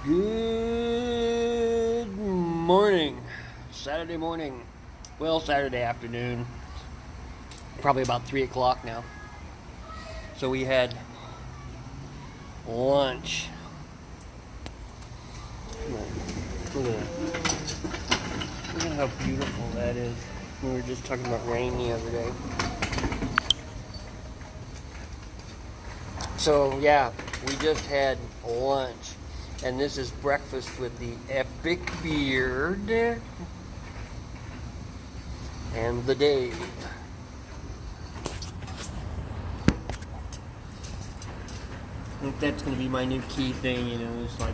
Good morning. Saturday morning. Well, Saturday afternoon. Probably about 3 o'clock now. So we had lunch. Look at that. Look at how beautiful that is. We were just talking about rain the other day. So yeah, we just had lunch. And this is breakfast with the epic beard and the Dave. I think that's going to be my new key thing, you know, it's like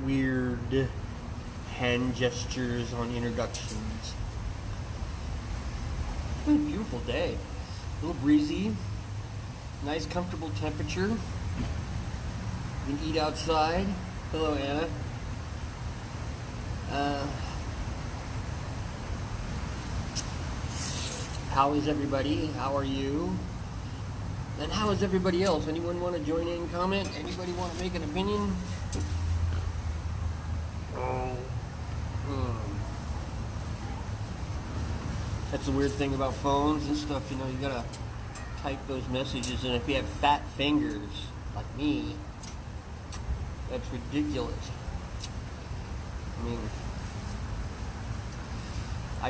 weird hand gestures on introductions. What a beautiful day. A little breezy, nice comfortable temperature. You can eat outside. Hello, Anna. How is everybody? How are you? And how is everybody else? Anyone want to join in, comment? Anybody want to make an opinion? That's the weird thing about phones and stuff, you know, you gotta type those messages, and if you have fat fingers, like me, that's ridiculous. I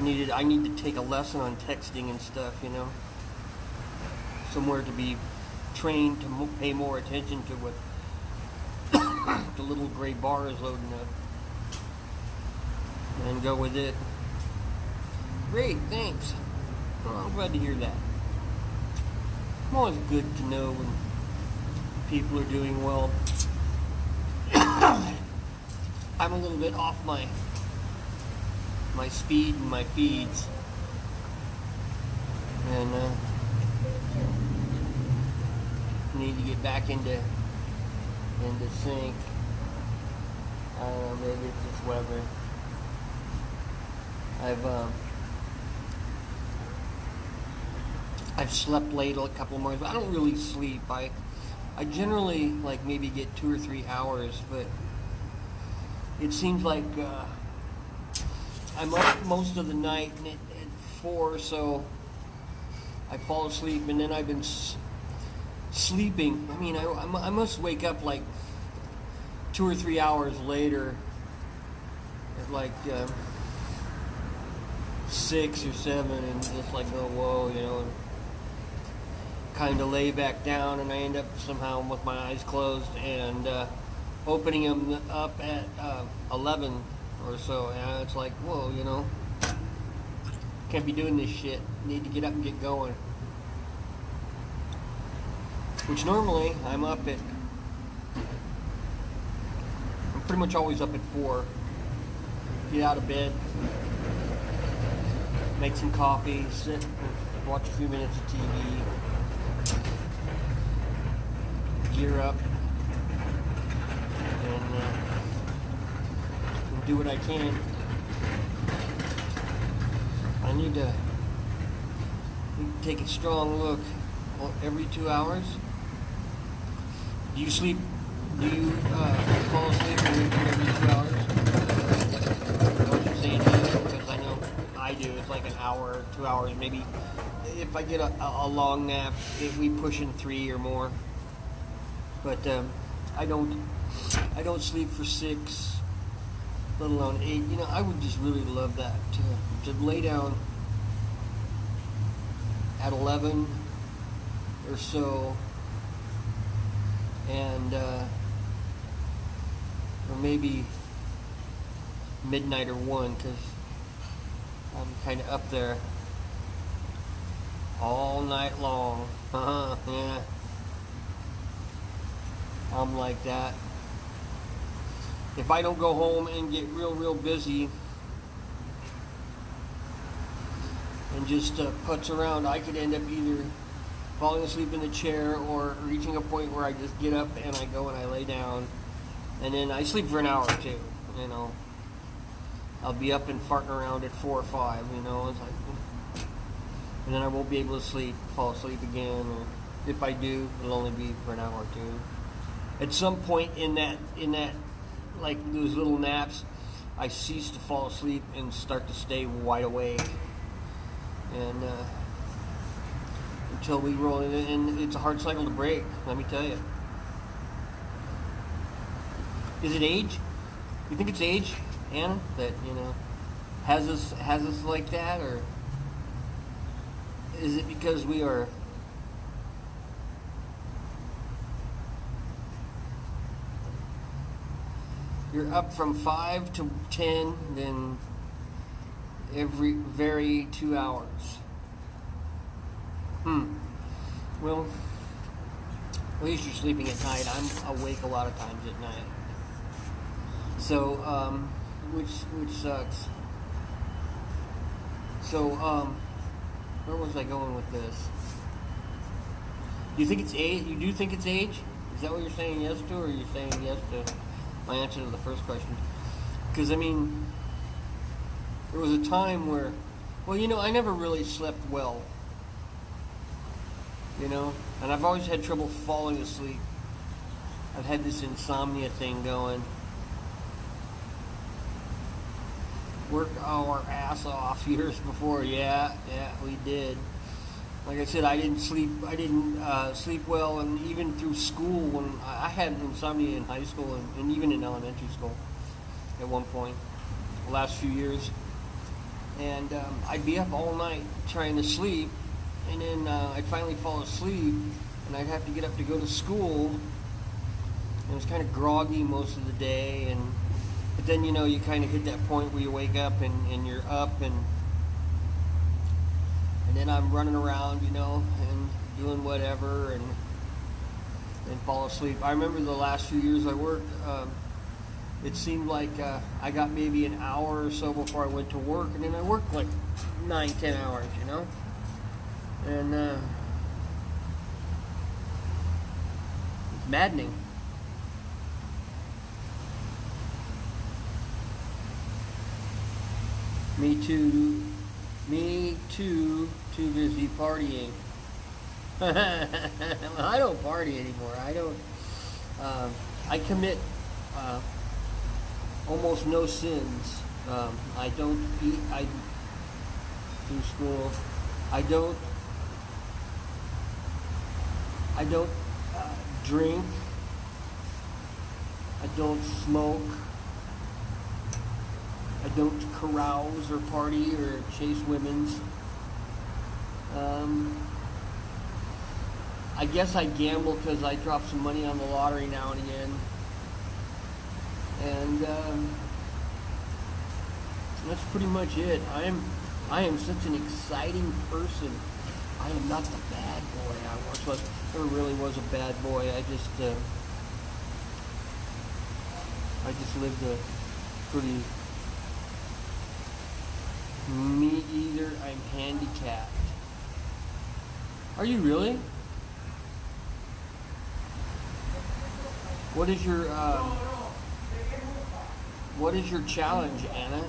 mean, I need to take a lesson on texting and stuff, you know. Somewhere to be trained to pay more attention to what the little gray bar is loading up. And go with it. Great, thanks. Well, I'm glad to hear that. It's always good to know when people are doing well. I'm a little bit off my speed and my feeds, and need to get back into sync. I don't know, maybe it's just weather. I've slept late a couple mornings, but I don't really sleep. I generally like maybe get 2 or 3 hours, but it seems like I'm up most of the night and at 4, so I fall asleep, and then I've been sleeping. I mean, I must wake up like 2 or 3 hours later at like 6 or 7, and just like go, whoa, you know, and kind of lay back down, and I end up somehow with my eyes closed and opening them up at 11 or so, and it's like, whoa, you know, can't be doing this shit. Need to get up and get going. Which normally I'm pretty much always up at 4. Get out of bed, make some coffee, sit, watch a few minutes of TV, gear up, and do what I can. I need to take a strong look every 2 hours. Do you sleep? Do you fall asleep every 2 hours? Don't you say you do? Because I know I do. It's like an hour, 2 hours, maybe. If I get a long nap, we push in 3 or more. But I don't sleep for 6, let alone 8. You know, I would just really love that to lay down at 11 or so, and or maybe midnight or 1, because I'm kind of up there all night long. Yeah. I'm like that. If I don't go home and get real busy and just putz around, I could end up either falling asleep in the chair or reaching a point where I just get up and I go and I lay down, and then I sleep for an hour or 2, you know. I'll be up and farting around at 4 or 5, you know. It's like, and then I won't be able to fall asleep again, or if I do, it'll only be for an hour or 2. At some point in that like those little naps, I cease to fall asleep and start to stay wide awake. And until we roll in, and it's a hard cycle to break, let me tell you. Is it age? You think it's age, Anna, that, has us like that, or is it because we are you're up from 5 to 10, then very 2 hours? Well, at least you're sleeping at night. I'm awake a lot of times at night. So, which sucks. So, where was I going with this? Do you think it's age? You do think it's age? Is that what you're saying yes to, or are you saying yes to my answer to the first question? Because, I mean, there was a time where, well, I never really slept well. And I've always had trouble falling asleep. I've had this insomnia thing going. Worked our ass off years before. Yeah, we did. Like I said, I didn't sleep well, and even through school, when I had insomnia in high school and even in elementary school at one point, the last few years. And I'd be up all night trying to sleep, and then I'd finally fall asleep, and I'd have to get up to go to school, and it was kind of groggy most of the day, but then, you kind of hit that point where you wake up and you're up, and then I'm running around, and doing whatever, and fall asleep. I remember the last few years I worked, it seemed like I got maybe an hour or so before I went to work, and then I worked like 9-10 hours, and it's maddening. Me too busy partying. Well, I don't party anymore. I don't, I commit almost no sins. I don't eat, I do school. I don't drink. I don't smoke. I don't carouse or party or chase women's. I guess I gamble because I drop some money on the lottery now and again. And that's pretty much it. I am such an exciting person. I am not the bad boy I once was. Never really was a bad boy. I just lived a pretty... Me either. I'm handicapped. Are you really? What is your challenge, Anna?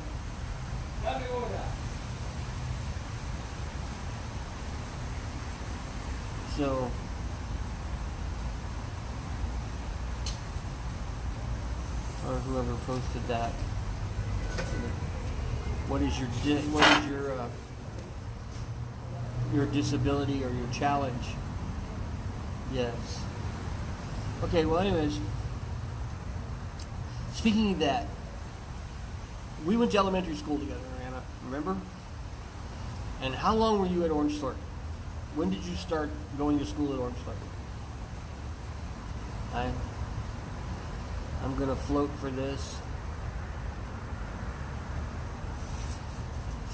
So, or whoever posted that. What is your disability or your challenge? Yes. Okay, well anyways, speaking of that, we went to elementary school together, Anna, remember? And how long were you at Orangethorpe? When did you start going to school at Orangethorpe? I'm gonna float for this.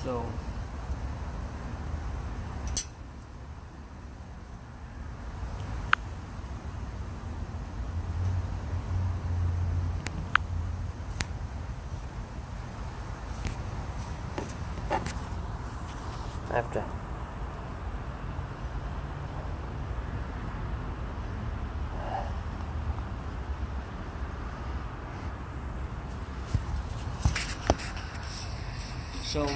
So, I have to. So,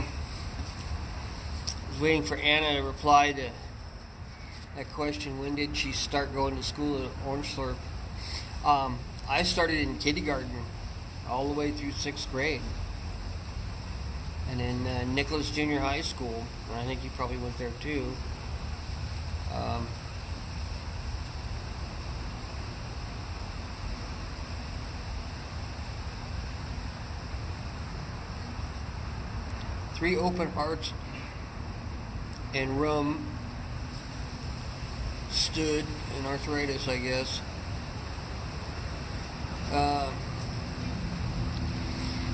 waiting for Anna to reply to that question. When did she start going to school at Orangethorpe? I started in kindergarten. all the way through 6th grade. And in Nicholas Junior High School, and I think you probably went there too. Three open hearts and rum stood in arthritis, I guess.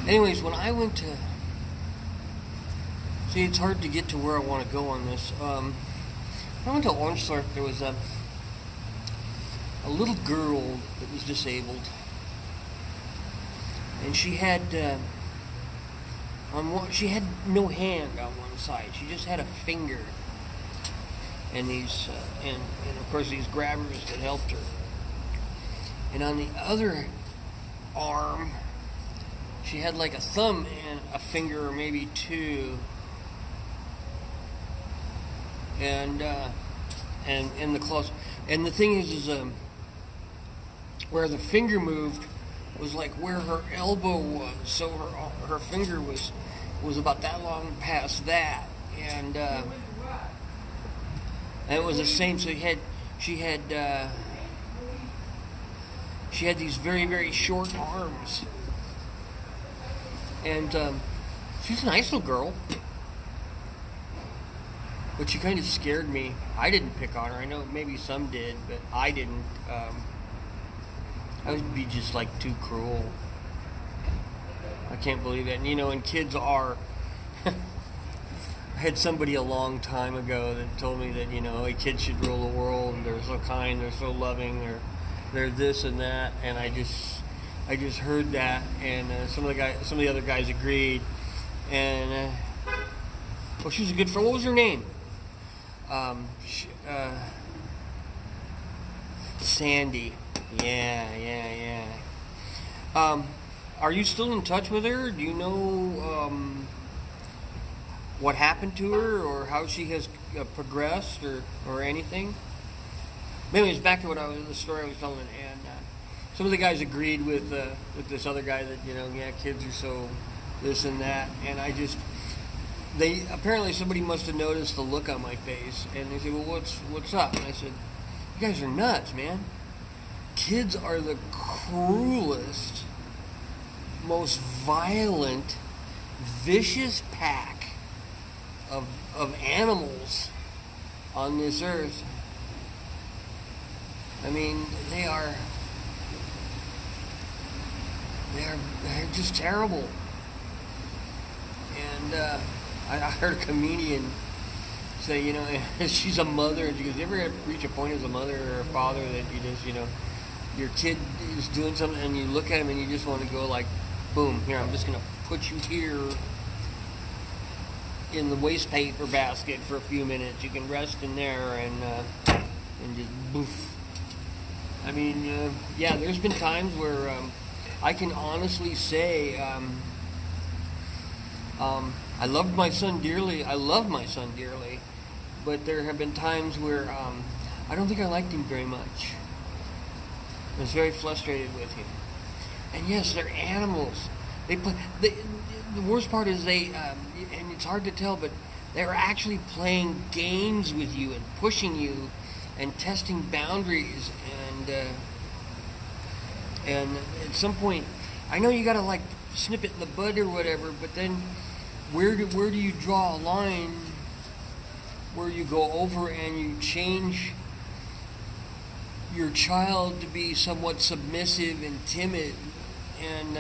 Anyways, when I went to... See, it's hard to get to where I want to go on this. When I went to Orangethorpe, there was a little girl that was disabled. And she had... she had no hand on one side. She just had a finger. And these... and of course, these grabbers that helped her. And on the other arm, she had like a thumb and a finger, or maybe two. And the claws. And the thing is where the finger moved was like where her elbow was. So her finger was about that long past that. And it was the same. So she had these very, very short arms. And she's a nice little girl. But she kind of scared me. I didn't pick on her. I know maybe some did, but I didn't. I would be just like too cruel. I can't believe it. And and kids are... I had somebody a long time ago that told me that, kids should rule the world, and they're so kind, they're so loving, they're this and that, and I just heard that, and some of the other guys agreed, and well, she was a good friend. What was her name? Sandy. Yeah. Are you still in touch with her? Do you know what happened to her, or how she has progressed, or anything? Anyways, back to the story I was telling, and some of the guys agreed with this other guy that kids are so this and that, and apparently somebody must have noticed the look on my face, and they said, well, what's up? And I said, you guys are nuts, man. Kids are the cruelest, most violent, vicious pack of animals on this earth. I mean, they're just terrible. And I heard a comedian say, she's a mother, and she goes, you ever reach a point as a mother or a father that you just, your kid is doing something and you look at him and you just want to go like, boom, here, I'm just going to put you here in the waste paper basket for a few minutes. You can rest in there and just boof. I mean, yeah, there's been times where I can honestly say I loved my son dearly. I love my son dearly. But there have been times where I don't think I liked him very much. I was very frustrated with him. And yes, they're animals. The worst part is and it's hard to tell, but they're actually playing games with you and pushing you and testing boundaries. And at some point, I know you gotta like snip it in the bud or whatever, but then where do you draw a line where you go over and you change your child to be somewhat submissive and timid, and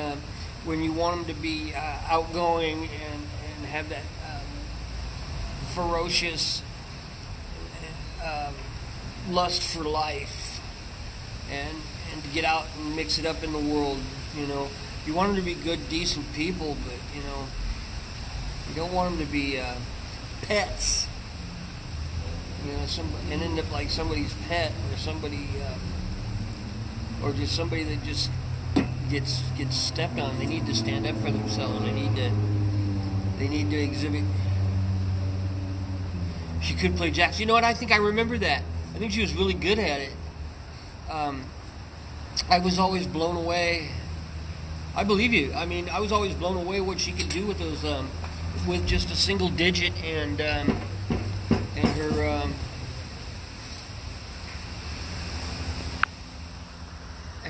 when you want them to be outgoing and have that ferocious lust for life, and to get out and mix it up in the world. You want them to be good, decent people, but you don't want them to be pets. And end up like somebody's pet, or somebody, or just somebody that just gets stepped on. They need to stand up for themselves. They need to exhibit. She could play jacks. You know what? I think I remember that. I think she was really good at it. I was always blown away I believe you. I mean, I was always blown away what she could do with those, with just a single digit and her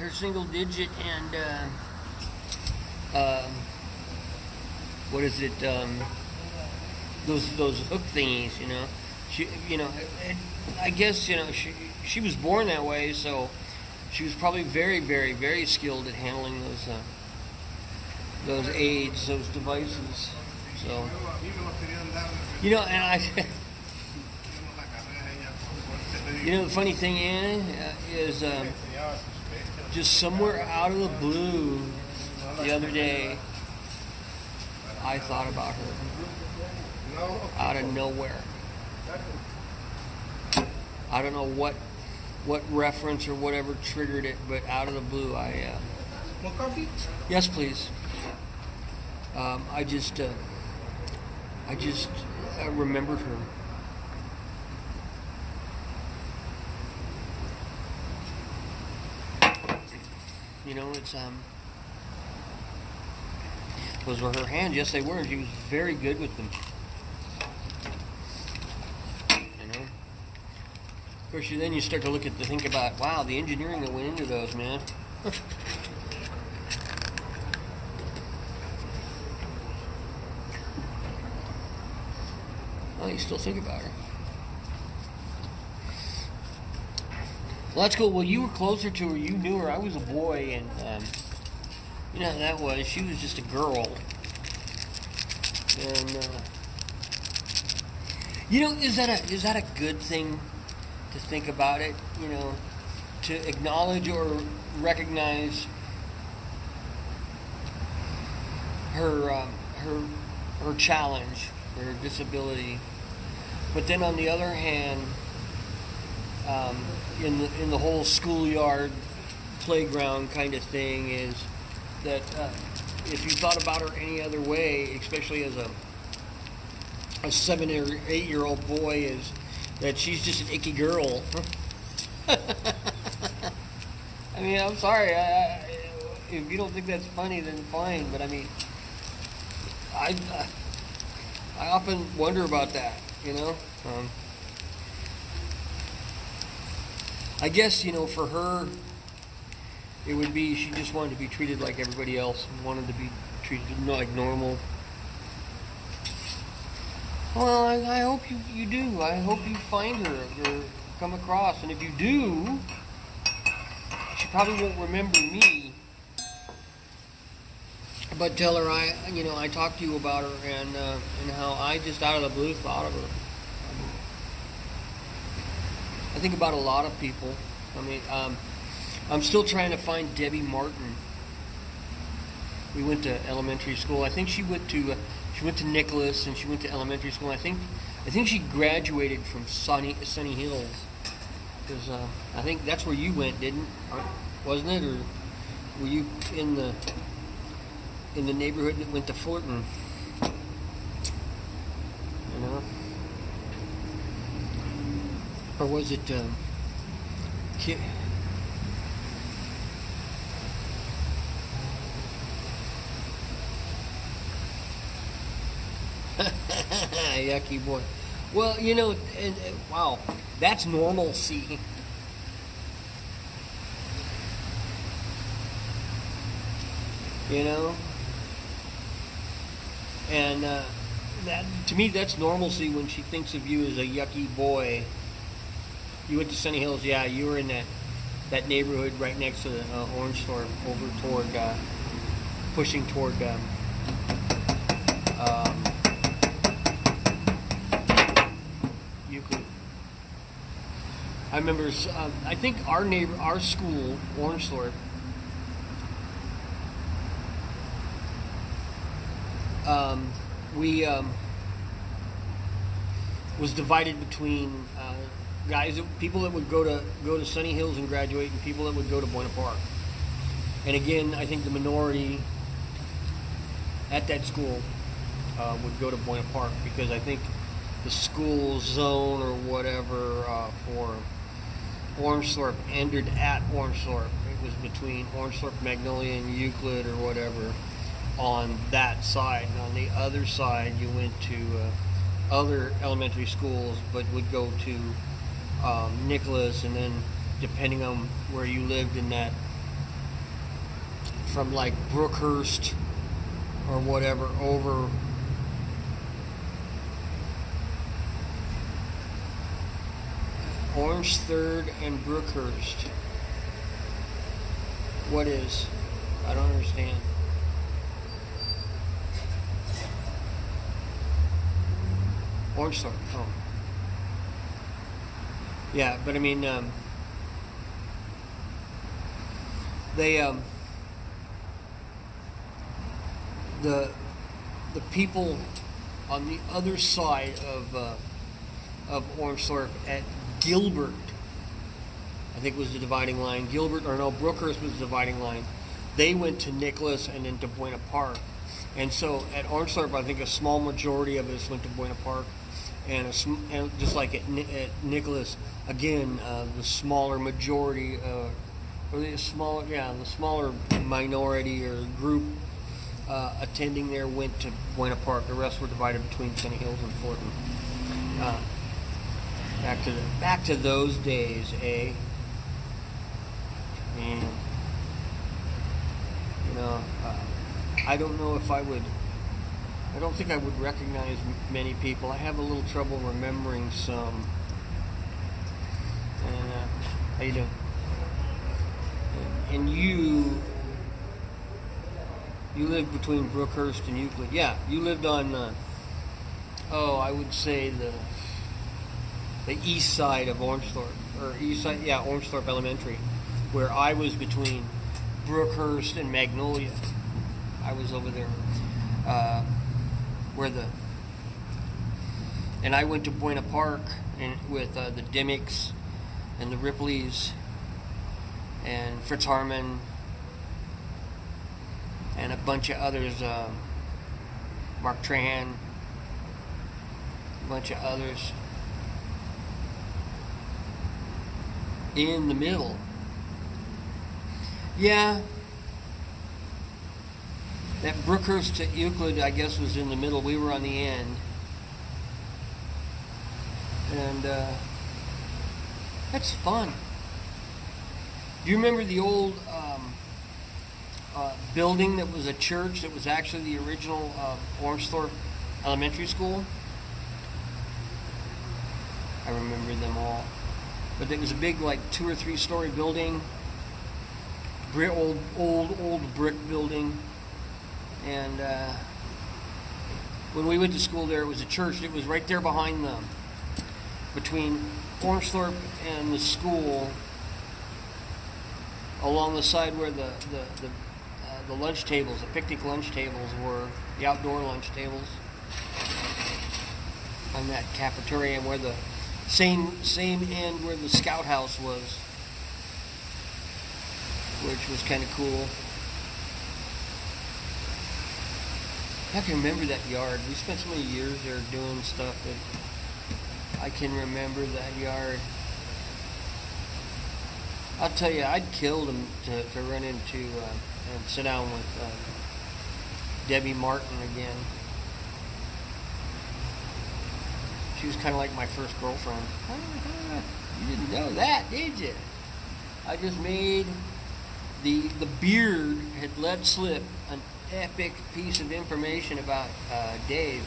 single digit and what is it? Those hook thingies, you know. She, you know, I guess you know she was born that way, so she was probably very, very, very skilled at handling those aids, those devices. So, you know, and you know, the funny thing is just somewhere out of the blue the other day, I thought about her out of nowhere. I don't know what reference or whatever triggered it, but out of the blue, More coffee? yes, please. I just remembered her. You know, it's those were her hands. Yes, they were. And she was very good with them. You know. Of course, then you start to think about, wow, the engineering that went into those, man. Well, you still think about her. Well, that's cool. Well, you were closer to her. You knew her. I was a boy, and you know how that was. She was just a girl. And you know, is that a good thing to think about it? You know, to acknowledge or recognize her challenge, her disability, but then on the other hand, in the whole schoolyard playground kind of thing, is that if you thought about her any other way, especially as a 7 or 8 year old boy, is that she's just an icky girl. I mean, I'm sorry. If you don't think that's funny, then fine. But I mean, I often wonder about that. You know. I guess, you know, for her, it would be she just wanted to be treated like everybody else, and wanted to be treated like normal. Well, I hope you do. I hope you find her or come across, and if you do, she probably won't remember me. But tell her I talked to you about her and how I just out of the blue thought of her. I think about a lot of people. I mean, I'm still trying to find Debbie Martin. We went to elementary school. I think she went to Nicholas, and she went to elementary school. I think she graduated from Sunny Hills, because I think that's where you went, wasn't it? Or were you in the neighborhood that went to Fulton? You know. Or was it yucky boy. Well, you know, wow, that's normalcy. You know? And that, to me, that's normalcy when she thinks of you as a yucky boy. You went to Sunny Hills, yeah. You were in that neighborhood right next to the orange store, over toward, pushing toward, Euclid. I remember, I think our school, Orange Thorpe, we was divided between people that would go to Sunny Hills and graduate, and people that would go to Buena Park. And again, I think the minority at that school would go to Buena Park, because I think the school zone or whatever for Orangethorpe ended at Orangethorpe. It was between Orangethorpe, Magnolia, and Euclid or whatever on that side. And on the other side, you went to other elementary schools, but would go to Nicholas, and then depending on where you lived in that, from like Brookhurst or whatever over Orange Third and Brookhurst. What is? I don't understand. Orangethorpe. Oh. Yeah, but I mean, they the people on the other side of Orangethorpe at Gilbert, I think was the dividing line. Gilbert, or no, Brookhurst was the dividing line. They went to Nicholas and then to Buena Park. And so at Orangethorpe, I think a small majority of us went to Buena Park. And just like at Nicholas, again, the smaller majority, or the smaller minority or group attending there went to Buena Park. The rest were divided between Sunny Hills and Fulton. Back to those days, eh? Man, I don't know if I don't think I would recognize many people. I have a little trouble remembering some. And how you doing? And you lived between Brookhurst and Euclid. Yeah, you lived on. I would say the east side of Orangethorpe, or east side, yeah, Orangethorpe Elementary, where I was between Brookhurst and Magnolia. I was over there, and I went to Buena Park and with the Dimmicks and the Ripleys and Fritz Harmon and a bunch of others, Mark Trahan, a bunch of others. In the middle. Yeah. That Brookhurst to Euclid, I guess, was in the middle. We were on the end. And that's fun. Do you remember the old building that was a church that was actually the original Orangethorpe Elementary School? I remember them all. But it was a big, like, 2 or 3 story building, old brick building, and when we went to school there, it was a church. It was right there behind them, between Orangethorpe and the school, along the side where the lunch tables, the picnic lunch tables were, the outdoor lunch tables, on that cafeteria, and where the same end where the scout house was, which was kind of cool. I can remember that yard. We spent so many years there doing stuff that I can remember that yard. I'll tell you, I'd kill to run into and sit down with Debbie Martin again. She was kind of like my first girlfriend. You didn't know that, did you? I just made the beard had let slip an epic piece of information about Dave.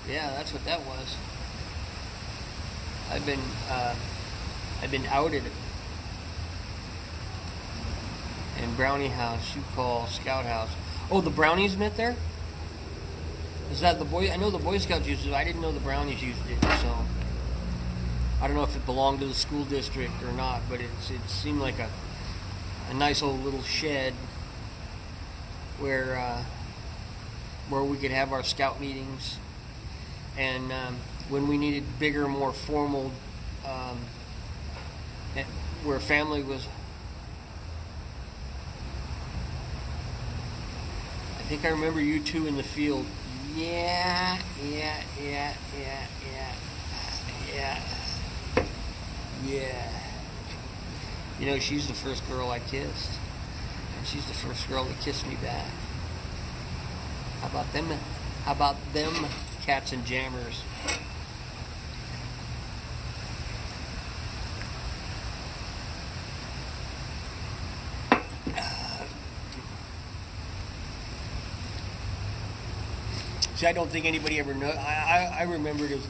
Yeah, that's what that was. I've been outed. And Brownie House, you call Scout House. Oh, the Brownies met there? Is that the Boy? I know the Boy Scouts used it. I didn't know the Brownies used it. So I don't know if it belonged to the school district or not, but it seemed like a nice old little shed where we could have our scout meetings, and when we needed bigger, more formal, where family was. I think I remember you two in the field. Yeah. Yeah. You know, she's the first girl I kissed. And she's the first girl to kiss me back. How about them? How about them cats and jammers? See, I don't think anybody ever know. I remember there was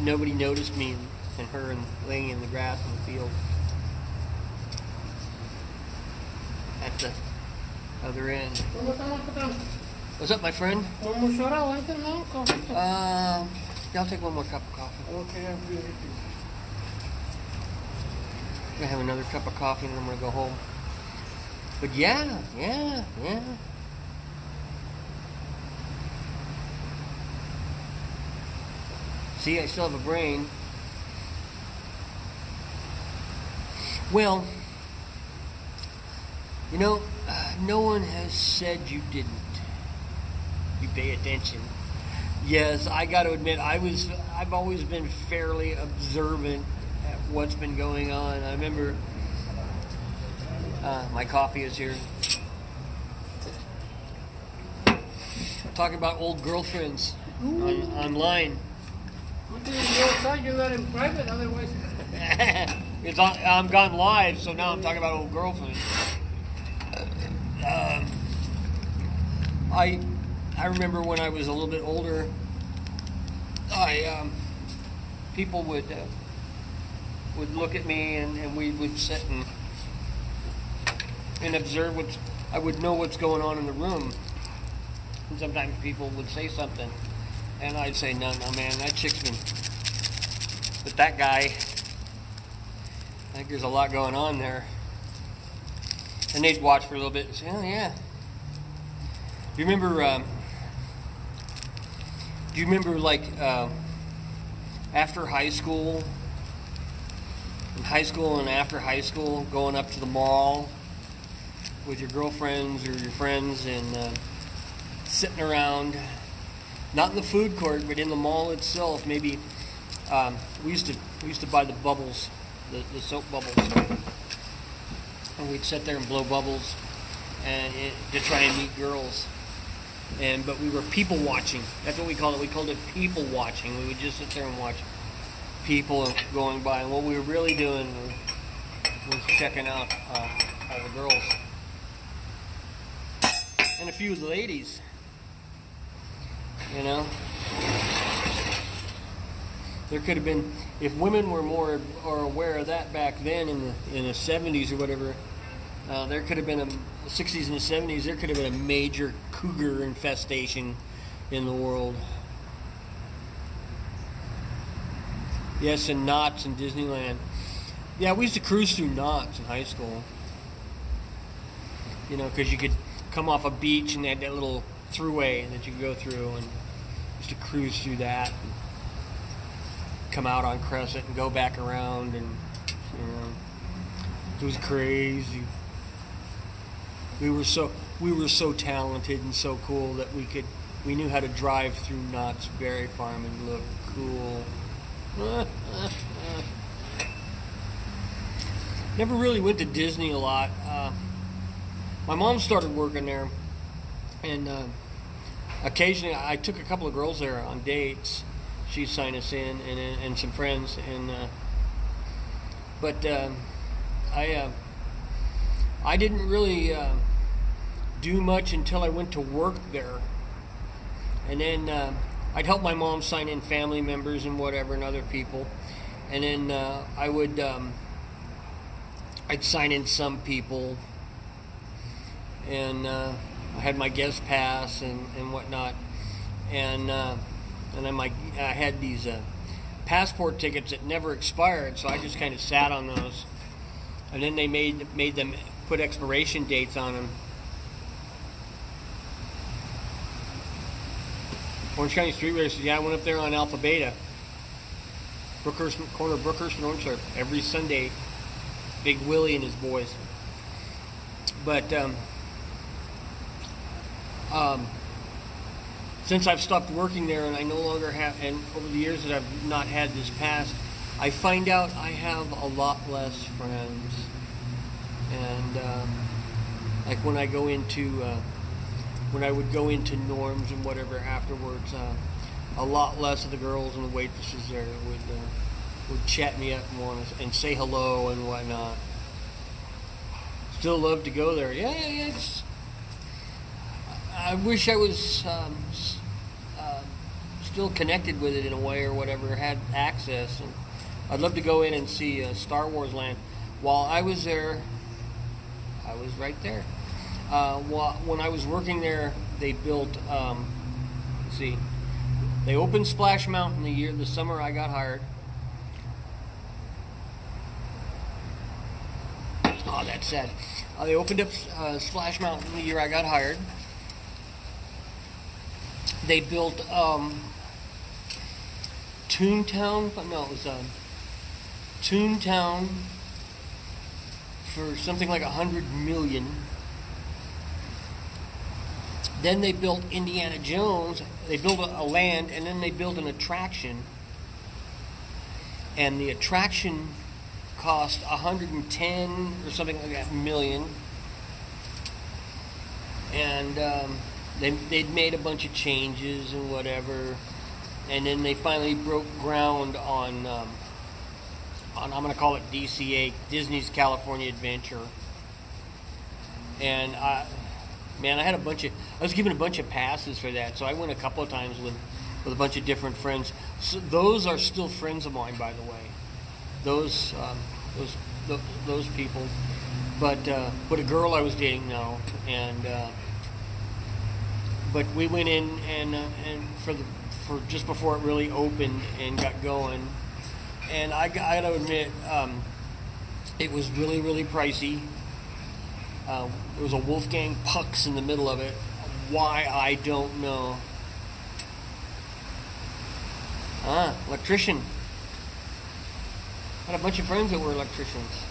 nobody noticed me and her and laying in the grass in the field at the other end. What's up, my friend? One more shot, I like it, no? Coffee. Yeah, I'll take one more cup of coffee. Okay, I'm good. I'm gonna have another cup of coffee and then I'm gonna go home. But yeah. See, I still have a brain. Well, you know, no one has said you didn't. You pay attention. Yes, I got to admit, I've always been fairly observant at what's been going on. I remember my coffee is here. Talking about old girlfriends online. You can go outside, you got in private, otherwise. I'm gone live, so now I'm talking about old girlfriends. I remember when I was a little bit older, people would look at me and we would sit and observe I would know what's going on in the room. And sometimes people would say something, and I'd say, no, man, that chick's been with that guy. I think there's a lot going on there. And they'd watch for a little bit and say, oh, yeah. Do you remember like after high school, in high school and after high school, going up to the mall with your girlfriends or your friends and sitting around, not in the food court, but in the mall itself? Maybe we used to buy the bubbles, the soap bubbles, and we'd sit there and blow bubbles to try and meet girls. But we were people watching. That's what we called it. We called it people watching. We would just sit there and watch people going by. And what we were really doing was checking out all the girls. And a few of the ladies. You know? There could have been, if women were more aware of that back then in the 70s or whatever, there could have been the 60s and the 70s, there could have been a major cougar infestation in the world. Yes, and Knott's in Disneyland. Yeah, we used to cruise through Knott's in high school. You know, because you could come off a beach and they had that little throughway that you could go through, and used to cruise through that, and come out on Crescent and go back around, and you know, it was crazy. We were so talented and so cool that we knew how to drive through Knott's Berry Farm and look cool. Never really went to Disney a lot. My mom started working there, and occasionally I took a couple of girls there on dates. She'd sign us in, and some friends, but I didn't really do much until I went to work there, and then I'd help my mom sign in family members and whatever and other people, and then I'd sign in some people, and I had my guest pass and whatnot, and then I had these passport tickets that never expired, so I just kind of sat on those, and then they made them put expiration dates on them. Orange County Street Races, yeah, I went up there on Alpha Beta, corner of Brookhurst and Orange, every Sunday. Big Willie and his boys. But so since I've stopped working there and I no longer have, and over the years that I've not had this pass, I find out I have a lot less friends. And like when I go into, when I would go into Norms and whatever afterwards, a lot less of the girls and the waitresses there would chat me up and say hello and whatnot. Still love to go there. Yeah. I wish I was still connected with it in a way or whatever, had access. And I'd love to go in and see Star Wars Land. While I was there, I was right there. When I was working there, they built, let's see, they opened Splash Mountain the summer I got hired. Oh, that's sad. They opened up Splash Mountain the year I got hired. They built Toontown. No, it was Toontown for something like $100 million. Then they built Indiana Jones. They built a land, and then they built an attraction. And the attraction cost 110 or something like that million. And they'd made a bunch of changes and whatever. And then they finally broke ground on I'm going to call it DCA, Disney's California Adventure. And man, I was given a bunch of passes for that, so I went a couple of times with a bunch of different friends. So those are still friends of mine, by the way. Those people, but a girl I was dating now, and but we went in and for just before it really opened and got going, and I gotta admit, it was really, really pricey. There was a Wolfgang Pucks in the middle of it. Why, I don't know. Electrician. I had a bunch of friends that were electricians.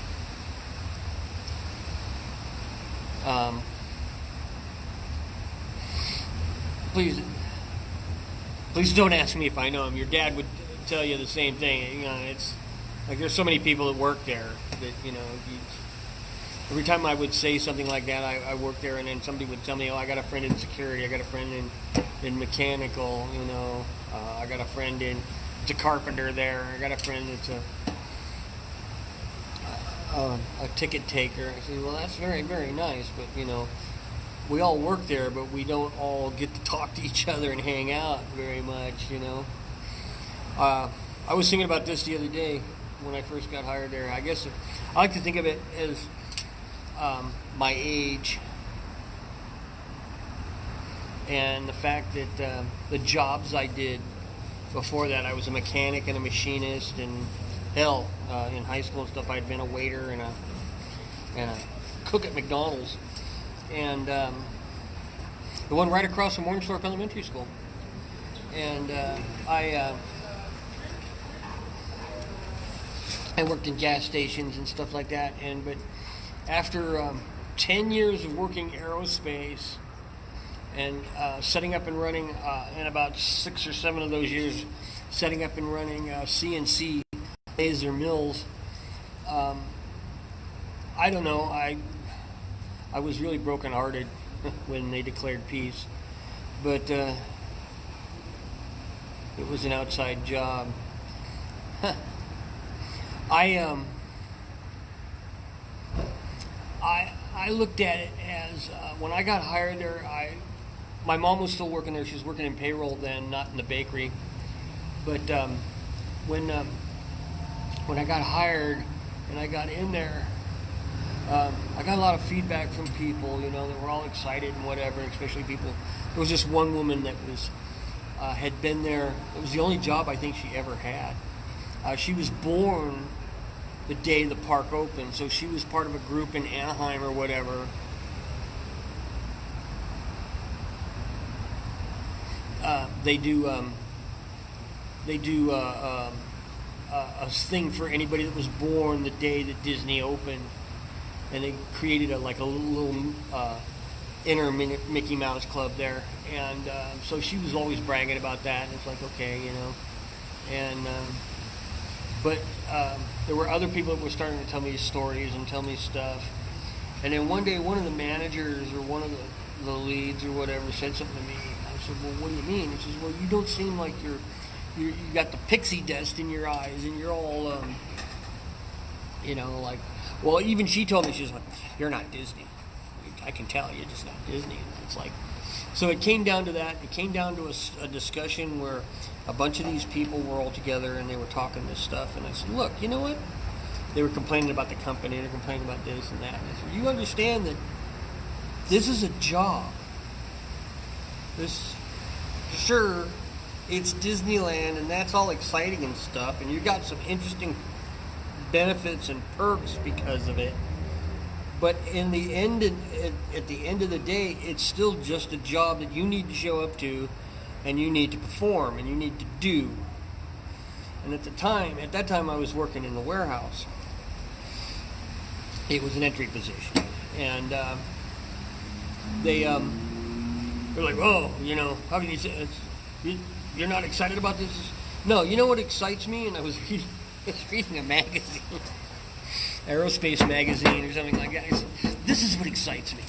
Please don't ask me if I know him. Your dad would tell you the same thing. You know, it's like there's so many people that work there that, you know, every time I would say something like that, I work there, and then somebody would tell me, oh, I got a friend in security, I got a friend in mechanical, you know, I got a friend it's a carpenter there, I got a friend that's a ticket taker. I said, well, that's very, very nice, but, you know, we all work there, but we don't all get to talk to each other and hang out very much, you know. I was thinking about this the other day when I first got hired there. I guess I like to think of it as my age and the fact that the jobs I did before that, I was a mechanic and a machinist, and hell, in high school and stuff, I'd been a waiter and a cook at McDonald's, and the one right across from Orange Thorpe Elementary School. And I worked in gas stations and stuff like that. But after 10 years of working aerospace and setting up and running, in about 6 or 7 of those years, setting up and running CNC laser mills, I don't know, I was really brokenhearted when they declared peace, but it was an outside job. I looked at it as when I got hired there, my mom was still working there. She was working in payroll then, not in the bakery. But when I got hired and I got in there, I got a lot of feedback from people, you know, that were all excited and whatever, especially people. There was just one woman that had been there. It was the only job I think she ever had. She was born the day the park opened, so she was part of a group in Anaheim or whatever. They do a thing for anybody that was born the day that Disney opened, and they created a little inner Mickey Mouse Club there, and so she was always bragging about that, and it's like, okay, you know, and but there were other people that were starting to tell me stories and tell me stuff, and then one day one of the managers or one of the leads or whatever said something to me. I said, well, what do you mean? He says, well, you don't seem like you got the pixie dust in your eyes, and you're all you know, like, well, even she told me, she's like, you're not Disney. I can tell you're just not Disney. And it's like, so it came down to that. It came down to a discussion where a bunch of these people were all together and they were talking this stuff. And I said, look, you know what? They were complaining about the company. They're complaining about this and that. And I said, you understand that this is a job. Sure, it's Disneyland and that's all exciting and stuff. And you got some interesting benefits and perks because of it. But in the end, at the end of the day, it's still just a job that you need to show up to, and you need to perform, and you need to do. And at that time, I was working in the warehouse. It was an entry position, and they're like, "Oh, you know, how can you say you're not excited about this?" No, you know what excites me? And I was reading a magazine. Aerospace magazine or something like that. I said, this is what excites me.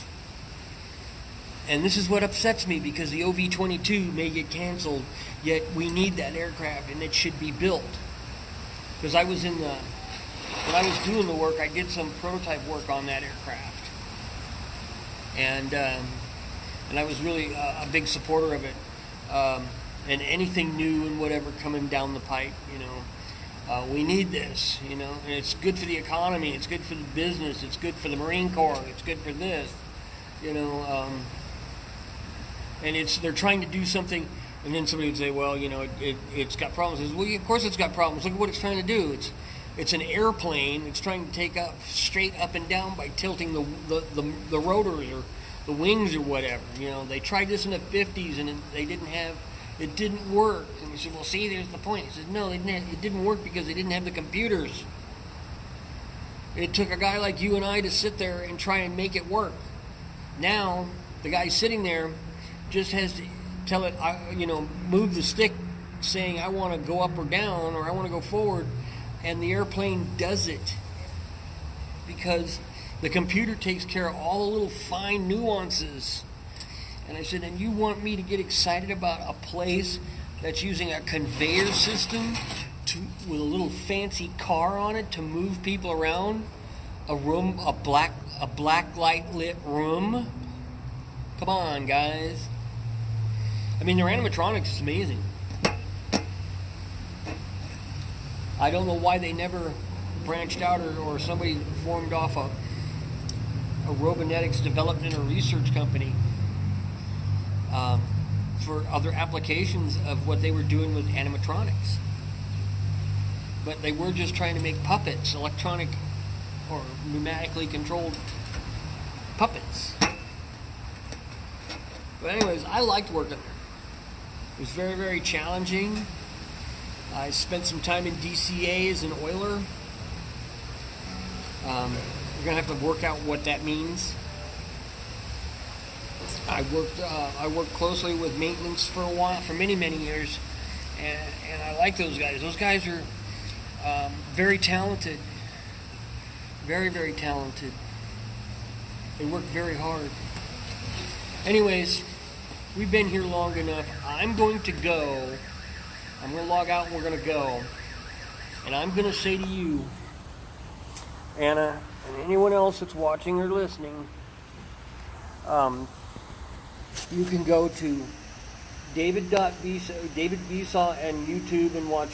And this is what upsets me, because the OV-22 may get canceled, yet we need that aircraft and it should be built. Because when I was doing the work, I did some prototype work on that aircraft. And I was really a big supporter of it. And anything new and whatever coming down the pipe, you know. We need this, you know, and it's good for the economy, it's good for the business, it's good for the Marine Corps, it's good for this, you know, and they're trying to do something, and then somebody would say, well, you know, it's got problems. I said, well, of course it's got problems. Look at what it's trying to do. It's an airplane. It's trying to take up straight up and down by tilting the rotors or the wings or whatever. You know, they tried this in the 50s and it didn't work. And we said, well, see, there's the point. He says, no, it didn't work because they didn't have the computers. It took a guy like you and I to sit there and try and make it work. Now, the guy sitting there just has to tell it, move the stick saying, I want to go up or down, or I want to go forward, and the airplane does it. Because the computer takes care of all the little fine nuances. And I said, and you want me to get excited about a place that's using a conveyor system with a little fancy car on it to move people around? A room, a black light lit room? Come on, guys. I mean, their animatronics is amazing. I don't know why they never branched out or somebody formed off a robonetics development or research company for other applications of what they were doing with animatronics. But they were just trying to make puppets, electronic or pneumatically controlled puppets. But anyways, I liked working there. It was very, very challenging. I spent some time in DCA as an oiler. We're going to have to work out what that means. I worked closely with maintenance for a while, for many, many years, and I like those guys. Those guys are very talented, very, very talented. They work very hard. Anyways, we've been here long enough. I'm going to go. I'm going to log out and we're going to go. And I'm going to say to you, Anna, and anyone else that's watching or listening, you can go to David Visa and YouTube and watch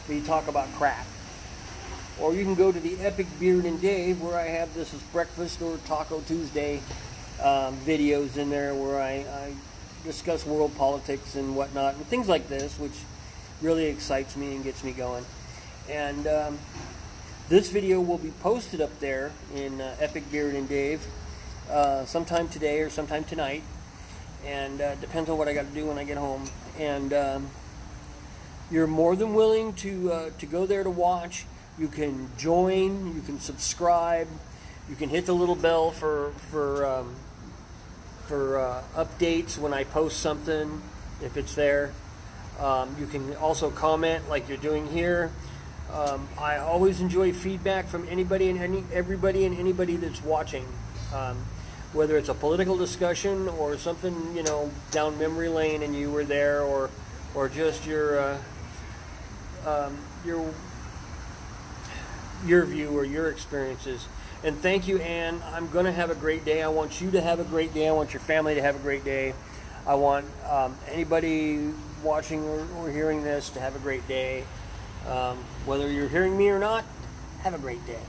me talk about crap. Or you can go to the Epic Beard and Dave, where I have This Is Breakfast or Taco Tuesday videos in there where I discuss world politics and whatnot and things like this, which really excites me and gets me going. And this video will be posted up there in Epic Beard and Dave sometime today or sometime tonight, and depends on what I got to do when I get home. And you're more than willing to go there to watch. You can join, you can subscribe, you can hit the little bell for updates when I post something, if it's there. You can also comment like you're doing here. I always enjoy feedback from anybody and everybody and anybody that's watching. Whether it's a political discussion or something, down memory lane and you were there, or just your view or your experiences. And thank you, Ann. I'm going to have a great day. I want you to have a great day. I want your family to have a great day. I want anybody watching or hearing this to have a great day. Whether you're hearing me or not, have a great day.